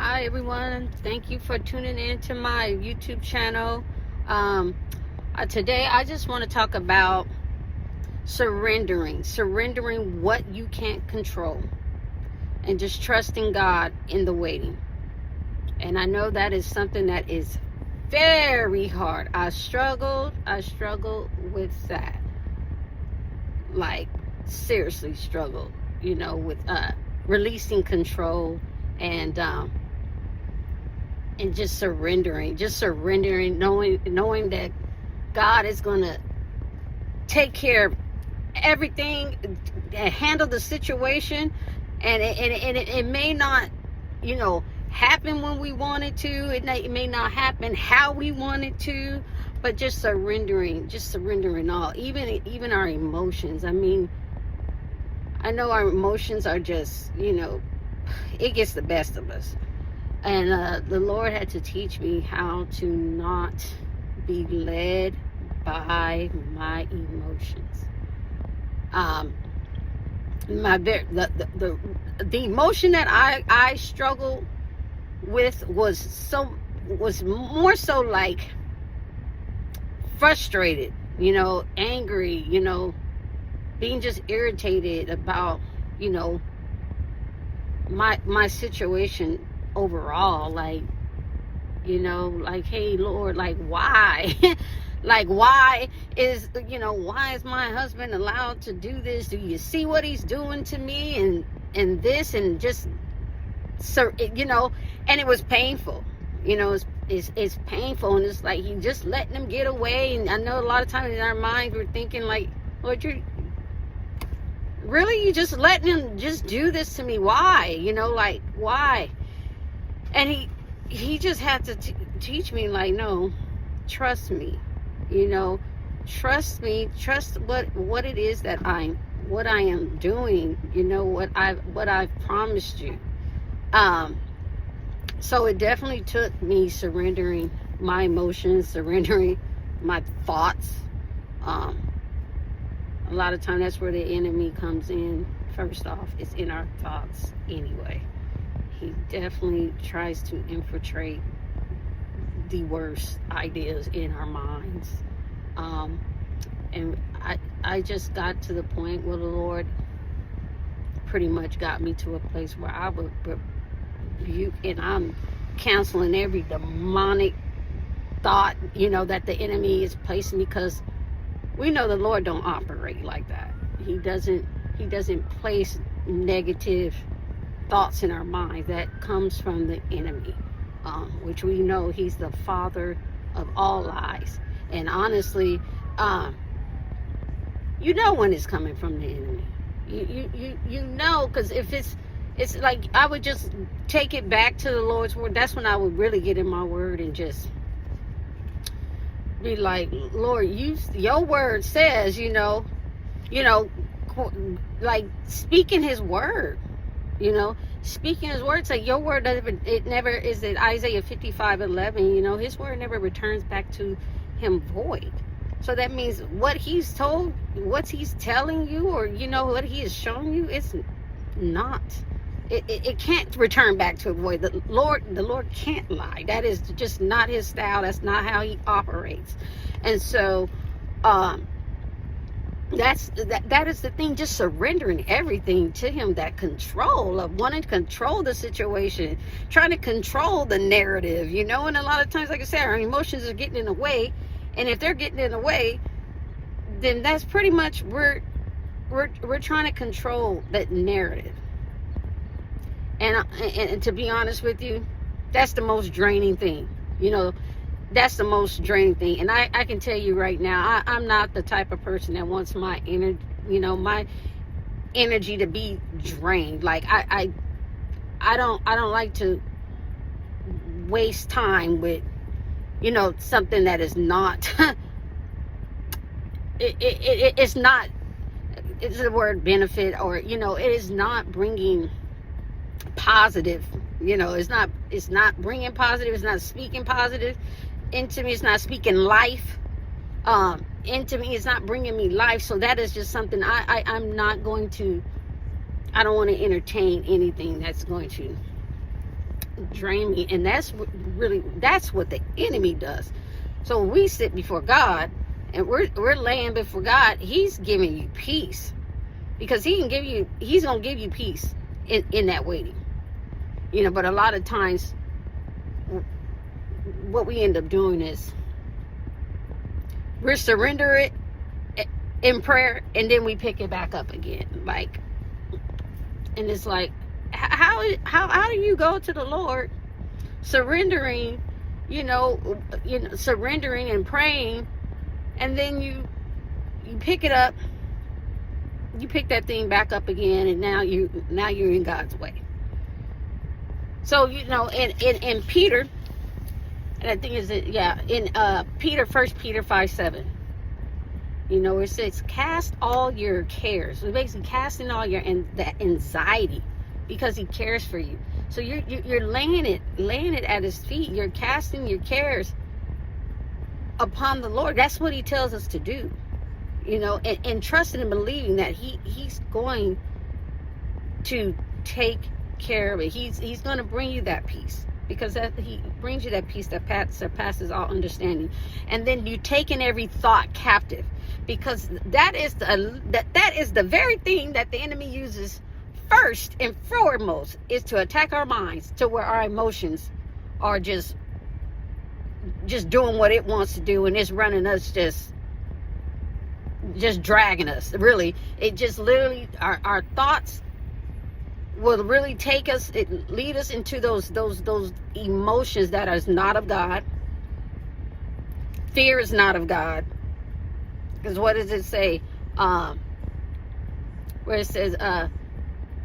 Hi everyone, thank you for tuning in to my YouTube channel. Today I just want to talk about surrendering what you can't control, and just trusting God in the waiting. And I know that is something that is very hard. I struggled with that, like seriously struggled, with releasing control and just surrendering, knowing that God is going to take care of everything, handle the situation, and it may not, happen when we want it to. It may not happen how we want it to, but just surrendering all, even our emotions. I mean, I know our emotions are just, it gets the best of us. And the Lord had to teach me how to not be led by my emotions. The emotion that I struggled with was more so like frustrated, angry, being just irritated about, my situation overall, like, hey Lord, like why? Like why is my husband allowed to do this? Do you see what he's doing to me and this, and just and it was painful. It's painful, and it's like he just letting them get away. And I know a lot of times in our minds we're thinking like, Lord, you just letting him just do this to me? Why? Like why? And he just had to teach me, like, no, trust me, trust me, trust what it is that what I am doing, what I've promised you. So it definitely took me surrendering my emotions, surrendering my thoughts. A lot of time that's where the enemy comes in. First off, it's in our thoughts anyway. He definitely tries to infiltrate the worst ideas in our minds. And I just got to the point where the Lord pretty much got me to a place where I would rebuke, and I'm canceling every demonic thought, that the enemy is placing, because we know the Lord don't operate like that. He doesn't place negative thoughts in our mind. That comes from the enemy, which we know he's the father of all lies. And honestly, when it's coming from the enemy, because if it's like, I would just take it back to the Lord's word. That's when I would really get in my word and just be like, Lord, your word says, like speaking his word. Speaking his word, like your word it never is it Isaiah 55:11. His word never returns back to him void. So that means what he's telling you, or what he is showing you, it's not. It can't return back to a void. The Lord can't lie. That is just not his style. That's not how he operates. And so, that is the thing, just surrendering everything to him. That control of wanting to control the situation, trying to control the narrative, and a lot of times, like I said, our emotions are getting in the way. And if they're getting in the way, then that's pretty much we're trying to control that narrative. And to be honest with you, that's the most draining thing. That's the most draining thing. And I can tell you right now, I'm not the type of person that wants my energy to be drained. Like I don't like to waste time with something that is not it's not, it's the word benefit, or it is not bringing positive, it's not bringing positive, it's not speaking positive into me, it's not speaking life into me, it's not bringing me life. So that is just something I'm not going to, I don't want to entertain anything that's going to drain me. And that's what the enemy does. So when we sit before God and we're laying before God, he's giving you peace, because he's going to give you peace in that waiting. But a lot of times what we end up doing is we surrender it in prayer, and then we pick it back up again. And it's like, how do you go to the Lord surrendering, surrendering and praying, and then you pick it up, you pick that thing back up again, and now you're in God's way. So in Peter, and I think in Peter, 1 Peter 5:7, it says, cast all your cares. So basically casting all that anxiety, because he cares for you. So you're laying it at his feet. You're casting your cares upon the Lord. That's what he tells us to do. And trusting and believing that he's going to take care of it. He's going to bring you that peace, because he brings you that peace that surpasses all understanding. And then you taking every thought captive, because that is the very thing that the enemy uses first and foremost, is to attack our minds, to where our emotions are just doing what it wants to do, and it's running us, just dragging us. Really, it just literally, our thoughts will really lead us into those emotions that is not of God. Fear is not of God, because what does it say? Where it says,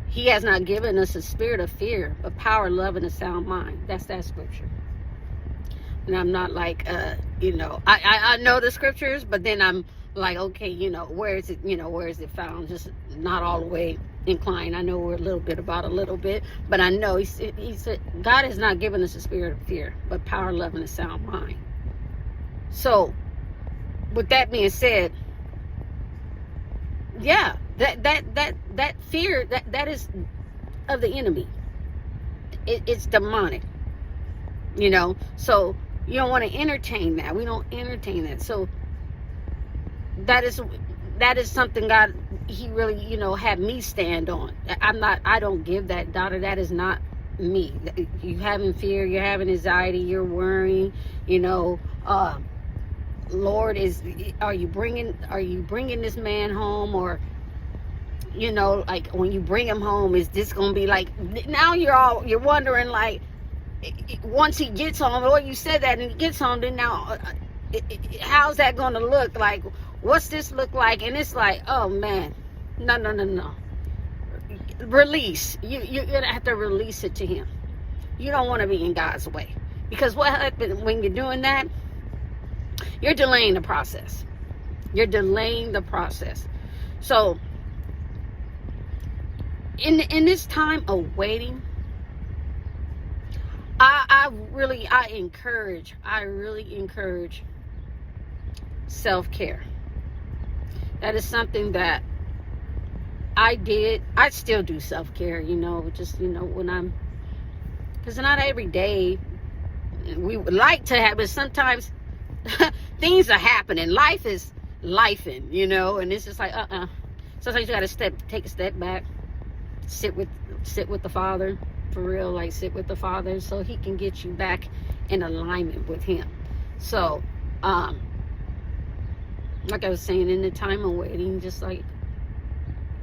he has not given us a spirit of fear, but power, love, and a sound mind. That's that scripture. And I'm not like, I know the scriptures, but then I'm like, okay, where is it found? Just not all the way inclined. I know we're a little bit, but I know he said God has not given us a spirit of fear, but power, love, and a sound mind. So with that being said, yeah, that fear, that is of the enemy. It's demonic, so you don't want to entertain that. We don't entertain that. So that is something God, he really, had me stand on. I don't give that, daughter. That is not me. You having fear, you're having anxiety, you're worrying, Lord, are you bringing this man home? Or, like, when you bring him home, is this going to be like, now you're wondering, like, once he gets home, or you said that and he gets home, then now, how's that going to look? Like, what's this look like? And it's like, oh man, no. Release. You're going to have to release it to him. You don't want to be in God's way, because what happens when you're doing that? You're delaying the process. So in this time of waiting, I really encourage self-care. That is something that I did. I still do self-care, when because not every day we would like to have, but sometimes things are happening. Life is lifing, and it's just like, sometimes you got to take a step back, sit with the Father, for real, like sit with the Father, so he can get you back in alignment with him. So, like I was saying, in the time of waiting, just like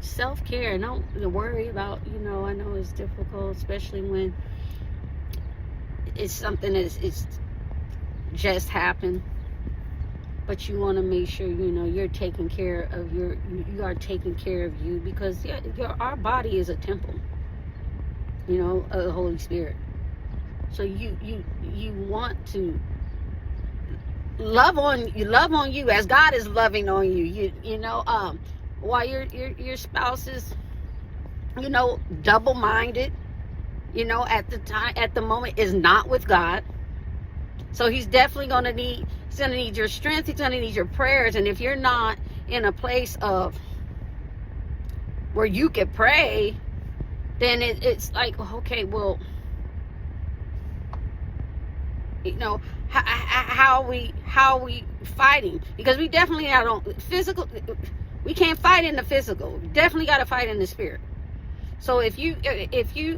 self-care. Don't worry about, I know it's difficult, especially when it's something that's just happened, but you want to make sure you're taking care of you are taking care of you, because our body is a temple, of the Holy Spirit. So you want to love on you as God is loving on you. While your spouse is double-minded, at the moment is not with God. So he's definitely going to need your strength. He's going to need your prayers. And if you're not in a place of where you can pray, then it's like, okay, well, You know, how we fighting, because we definitely don't physical. We can't fight in the physical. We definitely got to fight in the spirit. So if you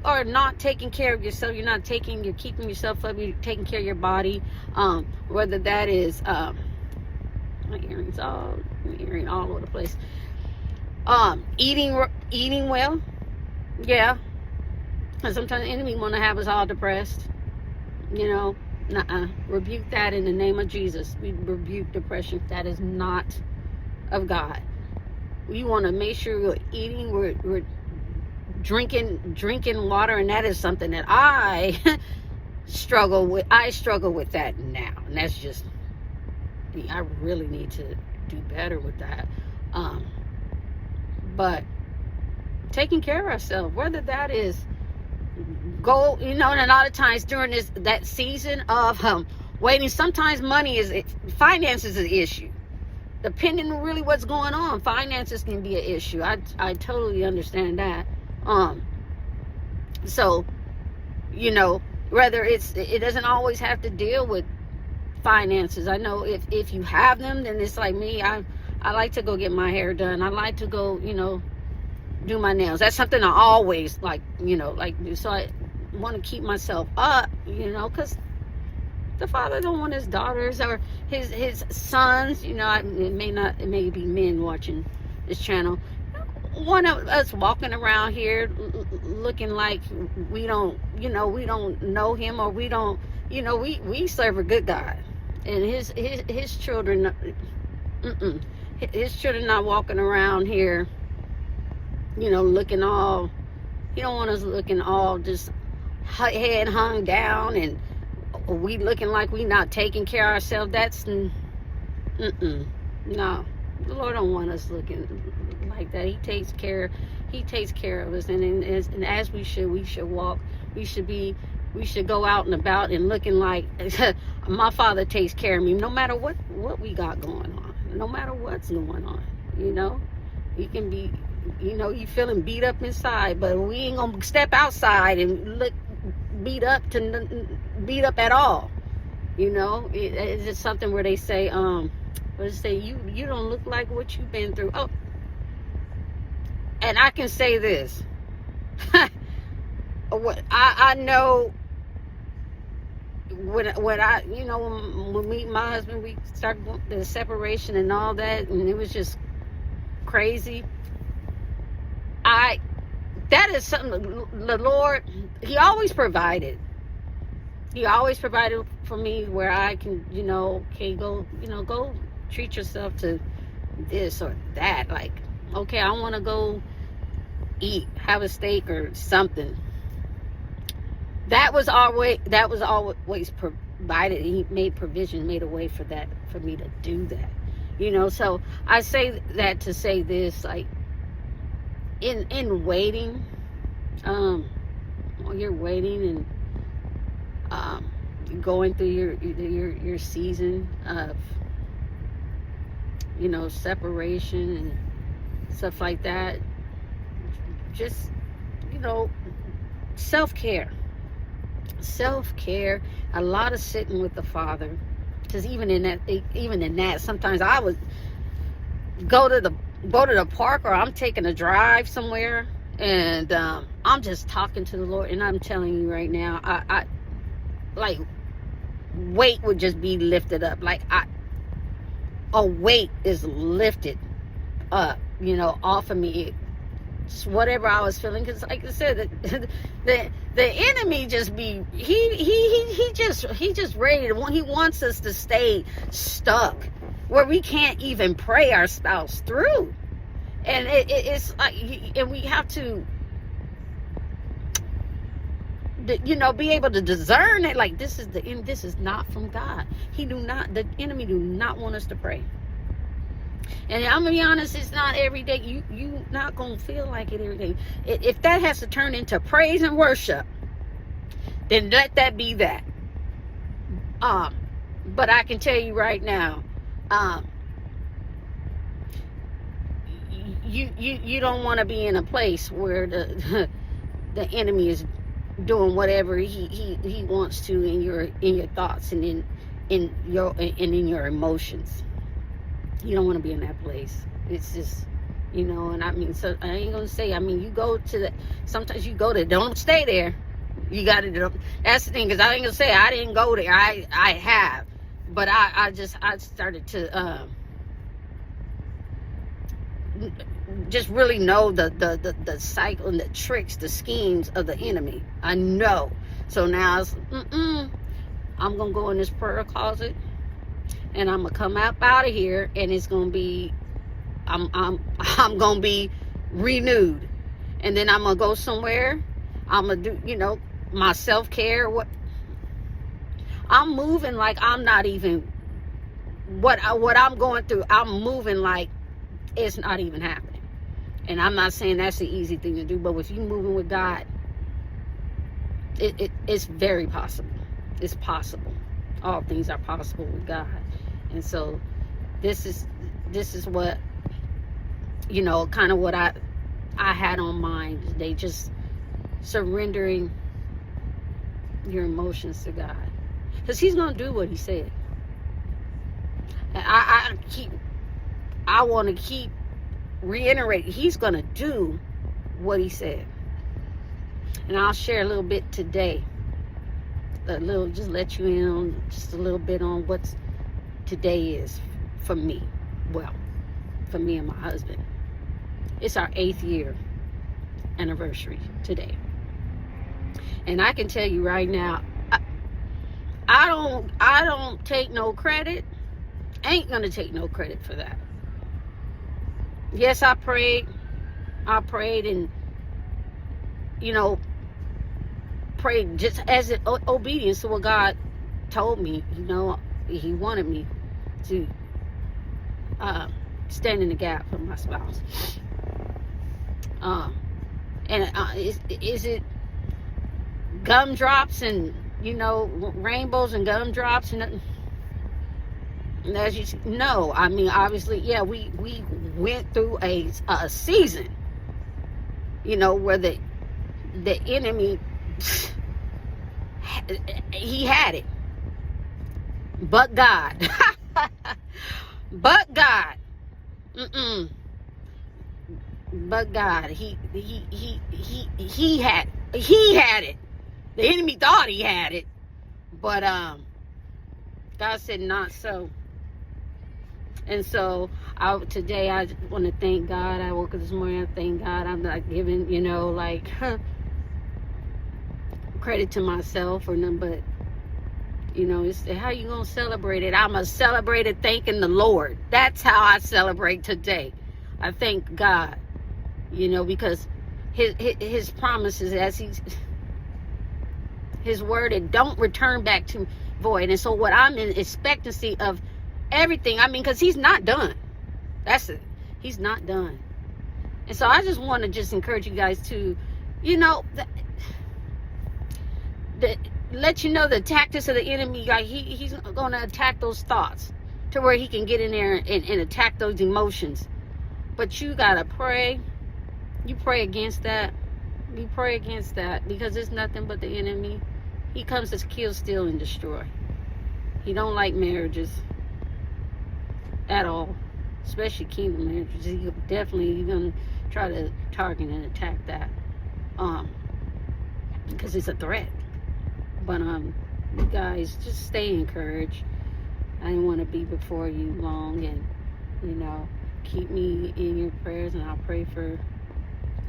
are not taking care of yourself, you're keeping yourself up, you're taking care of your body, whether that is my earring all over the place. Eating well, yeah. And sometimes the enemy want to have us all depressed, you know. Rebuke that in the name of Jesus. We rebuke depression. That is not of God. We want to make sure we're eating, we're drinking water, and that is something that I struggle with. I struggle with that now, and that's just me. I really need to do better with that. But taking care of ourselves, whether that is go, you know, and a lot of times during that season of waiting, sometimes finances is an issue. Depending on really what's going on, finances can be an issue. I totally understand that. So, you know, whether it doesn't always have to deal with finances. I know if you have them, then it's like me. I like to go get my hair done. I like to go, you know, do my nails. That's something I always like do. So I want to keep myself up, you know, because the Father don't want his daughters or his sons, you know. It may be men watching this channel, one of us walking around here looking like we don't know him, or we don't, you know, we serve a good God, and his children, his children not walking around here, you know, looking all, he don't want us looking all just head hung down, and we looking like we not taking care of ourselves. That's no, the Lord don't want us looking like that. He takes care of us, and as we should walk. We should go out and about and looking like my Father takes care of me, no matter what we got going on, no matter what's going on. You know, you can be, you know, you feeling beat up inside, but we ain't gonna step outside and look beat up at all. You know, it's just something where they say, you don't look like what you've been through. Oh, and I can say this. What I know, when I, you know, when me and my husband, we started the separation and all that, and it was just crazy. That is something the Lord, he always provided. He always provided for me where I can, you know, okay, go treat yourself to this or that. Like, okay, I want to go have a steak or something. That was always provided. He made provision, made a way for that, for me to do that. You know, so I say that to say this, like, in waiting, while you're waiting and going through your season of, you know, separation and stuff like that, just, you know, self-care, a lot of sitting with the Father, because even in that, sometimes I would go to the park, or I'm taking a drive somewhere, and I'm just talking to the Lord, and I'm telling you right now, I like, weight would just be lifted up, like a weight is lifted up, you know, off of me. It's whatever I was feeling, because like I said, the enemy just be he just ready to, he wants us to stay stuck where we can't even pray our spouse through, and it's like, and we have to, you know, be able to discern it, like, this is not from God. The enemy do not want us to pray. And I'm gonna be honest, it's not every day. You not gonna feel like it every day. If that has to turn into praise and worship, then let that be that. But I can tell you right now, you don't want to be in a place where the enemy is doing whatever he wants to in your thoughts and in your emotions. You don't want to be in that place. It's just, and I mean, so I ain't gonna say, I mean, you go to sometimes you go there, don't stay there. You got to, that's the thing, because I ain't gonna say I didn't go there. I have, but I started to just really know the cycle and the tricks, the schemes of the enemy. I know. So now it's, I'm gonna go in this prayer closet, and I'm gonna come out of here, and it's gonna be, I'm gonna be renewed, and then I'm gonna go somewhere. I'm gonna do, my self-care. What I'm moving like I'm not even what I'm going through. I'm moving like it's not even happening. And I'm not saying that's the easy thing to do, but if you're moving with God, it's very possible. It's possible. All things are possible with God. And so this is what, kind of what I had on mind today, just surrendering your emotions to God. Because he's going to do what he said. And I want to keep reiterating, he's going to do what he said. And I'll share a little bit today. Just let you in on just a little bit on what today is for me. Well, for me and my husband. It's our 8th year anniversary today. And I can tell you right now, I don't take no credit. Ain't gonna take no credit for that. Yes, I prayed and prayed just as an obedience to what God told me. He wanted me to stand in the gap for my spouse. Is it gumdrops and rainbows and gumdrops and as you know, I mean, obviously, yeah, we went through a season, where the enemy, he had it, but God, but God, but God, he had it. The enemy thought he had it, but God said not so. And so today I want to thank God. I woke up this morning, I thank God. I'm not giving, credit to myself or nothing, but, it's how you going to celebrate it? I'm going to celebrate it thanking the Lord. That's how I celebrate today. I thank God, because his promises, as his word, it don't return back to void. And so what I'm in expectancy of everything, I mean, because he's not done. That's it. He's not done. And so I just want to just encourage you guys to, let you know the tactics of the enemy. Like he's going to attack those thoughts to where he can get in there and attack those emotions. But you got to pray. You pray against that. You pray against that, because it's nothing but the enemy. He comes to kill, steal, and destroy. He don't like marriages at all, especially kingdom marriages. He's gonna try to target and attack that, because it's a threat. But you guys just stay encouraged. I didn't want to be before you long, and keep me in your prayers, and I'll pray for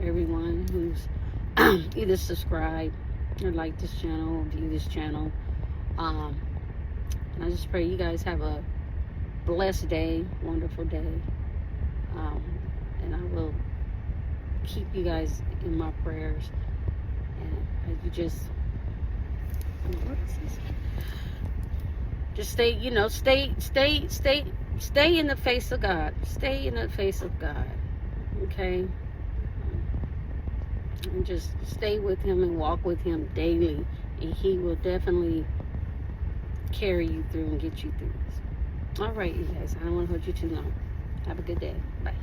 everyone who's either subscribe or like this channel or view this channel. And I just pray you guys have a blessed day, wonderful day, and I will keep you guys in my prayers. And you just, what is this? Just stay, stay in the face of God. Stay in the face of God, okay? And just stay with him and walk with him daily, and he will definitely carry you through and get you through this. All right, you guys, I don't want to hold you too long. Have a good day. Bye.